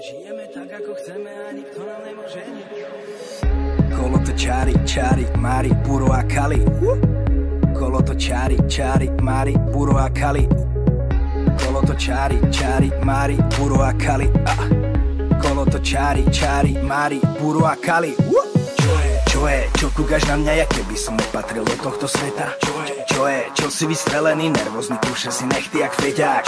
Žijeme tak, ako chceme a nikto nám nemôže nič. Kolo to čári, čári, mári, puro a kali. Kolo to čári, čári, mári, puro a kali. Kolo to čári, čári, mári, puro a kali. Kolo to čári, čári, mári, puro a kali. Čo je? Čo kúkaš na mňa, ja keby som nepatril do tohto sveta? Čo je? Čo si vystrelený, nervózny, kúše si nechty jak feťák?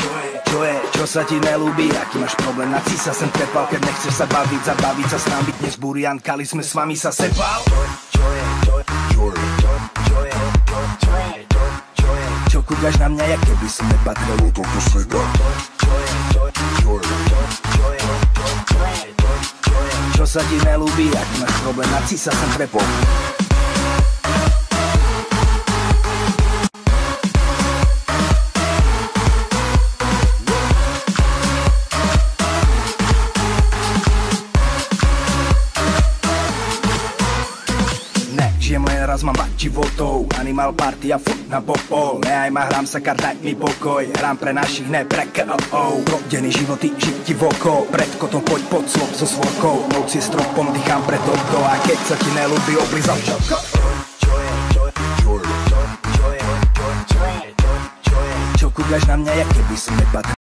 Čo je? Čo sa ti nelúbi, aký máš problém? Na císa sem trepal, keď nechceš sa baviť, zabaviť sa s nami dnes burian, kali sme s vami sa sepal? Čo kúkaš na mňa, ja keby som nepatril do tohto sveta? Čo sa ti nelúbi, aký máš problém? Na císa sem trepal. Žijem len raz, mám mať životov. Animal party a furt na popol. Nehaj ma, hrám sa kart, daj mi pokoj. Hrám pre našich, ne pre KO. Rodený životy, žiť ti v oko. Pred kotom poď pod slop so svorkou. Noc je stropom, dýcham pre toto. A keď sa ti nelúbi, oblízam čoko. Čo kúkaš na mňa, ja keby som nepatril